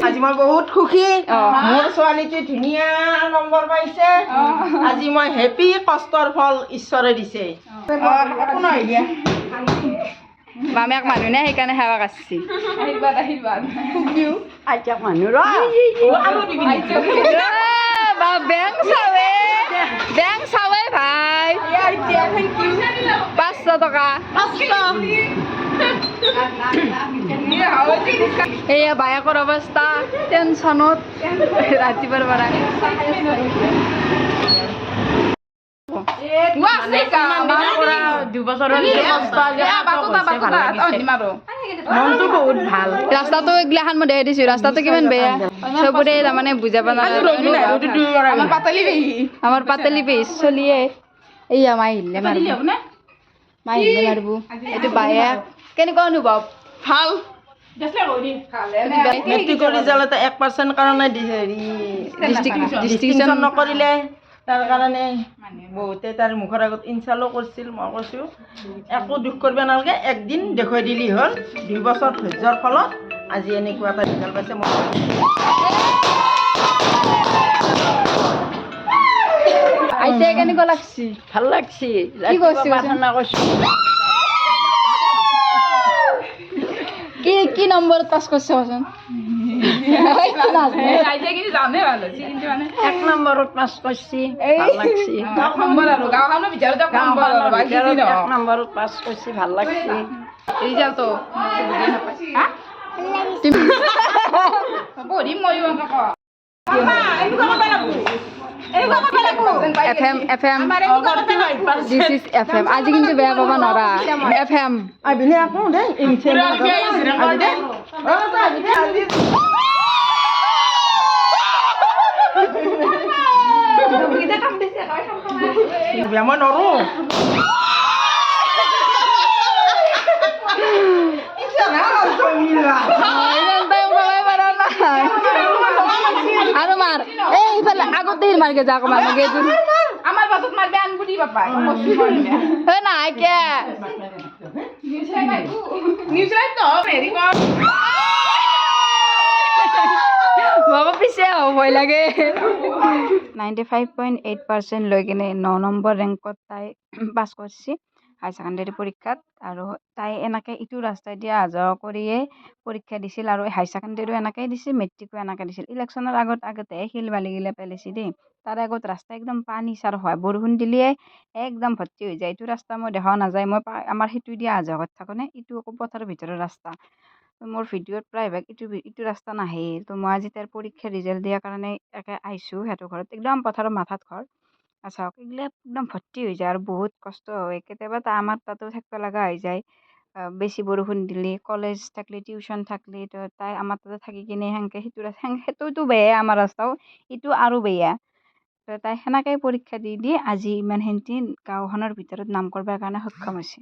আজি মই বহুত সুখী মোৰ ছোৱালীটি ধুনীয়া নম্বৰ পাইছে আজি মই হেপী কষ্টৰ ফল ঈশ্বৰে দিছে একো নহয় দিয়া মামিয়াক মানুহ নে সেইকাৰণে সেৱা কাটছি আশীৰ্বাদ আশীৰ্বাদ আইতাক মানুহ ৰ বেং চাৱে ভাই 500 টকা এয়া বায়েকৰ অৱস্থা টেনশ্যনত ৰাতিপুৱাৰ পৰা মনটো বহুত ভাল ৰাস্তাটো এইগিলাখান মই দেখাই দিছো ৰাস্তাটো কিমান বেয়া চবৰে তাৰমানে বুজাব নালাগে আমাৰ পাতলি পেজ চলিয়ে এইয়া মাই আহিলে মাৰিব এইটো বায়েক কেনেকুৱা অনুভৱ ভাল মেট্ৰিকৰ ৰিজাল্ট 1% কাৰণে ডিষ্টিংশ্যন নকৰিলে তাৰ কাৰণে বহুতে তাৰ মুখৰ আগত ইনচালো কৰিছিল মই কৈছোঁ একো দুখ কৰিব নালাগে একদিন দেখুৱাই দিলি হ'ল 2 বছৰ ধৈৰ্যৰ ফলত আজি এনেকুৱা এটা ৰিজাল্ট পাইছে মই আইতা কেনেকুৱা লাগছি ভাল লাগছি কি কৈছি প্ৰাৰ্থনা কৰিছোঁ কি নম্বৰত পাছ কৰিছে কচোন 1 নম্বৰত পাছ কৰিছি ভাল লাগছি 1 নম্বৰত পাছ কৰিছি ভাল লাগছি ৰিজাল্টটো FM this is FM আজি কিন্তু বেয়া পাবা নৰা FM আবিনে আকো দে মই নৰো আৰু মাৰ এই ইফালে আগতে মাৰকে যা অকমান আমাৰ বাটত মাৰবে আনবুদি বাপা এ নাই কে নিউজ লাইভ তো হেৰি কৰ বাবা পিছে ভয় লাগে 95.8% লৈ কিনে 9 নম্বৰ ৰেংকত তাই পাছ কৰিছে হাই ছেকেণ্ডাৰী পৰীক্ষাত আৰু তাই এনেকৈ ইটো ৰাস্তাই দিয়া অহা যোৱা কৰিয়ে পৰীক্ষা দিছিল আৰু হাই ছেকেণ্ডাৰীও এনেকৈ দিছিল মেট্ৰিকো এনেকৈ দিছিল ইলেকশ্যনৰ আগতে শিল বালিগিলা পেলাইছে দেই তাৰ আগত ৰাস্তা একদম পানী চাৰ হয় বৰষুণ দিলে একদম ভৰ্তি হৈ যায় এইটো ৰাস্তা মই দেখা নাযায় মই আমাৰ সেইটো দিয়া অহা যোৱা কৰি থাকোঁ নে ইটো আকৌ পথাৰৰ ভিতৰৰ ৰাস্তা মোৰ ভিডিঅ'ত প্ৰায়ভাগ ইটো ৰাস্তা নাহে তো মই আজি তাইৰ পৰীক্ষাৰ ৰিজাল্ট দিয়াৰ কাৰণে একে আহিছোঁ সিহঁতৰ ঘৰত একদম পথাৰৰ মাথাত ঘৰ চাওক এইগিলা একদম ভৰ্তি হৈ যায় আৰু বহুত কষ্ট হয় কেতিয়াবা আমাৰ তাতো থাকিব লগা হৈ যায় বেছি বৰষুণ দিলে কলেজ থাকিলে টিউশ্যন থাকিলে তো তাই আমাৰ তাতে থাকি কিনে সেনেকৈ সেইটোতো বেয়া আমাৰ ৰাস্তাও ইটো আৰু বেয়া তো তাই সেনেকৈ পৰীক্ষা দি আজি ইমানখিনি গাঁওখনৰ ভিতৰত নাম কৰিবৰ কাৰণে সক্ষম হৈছে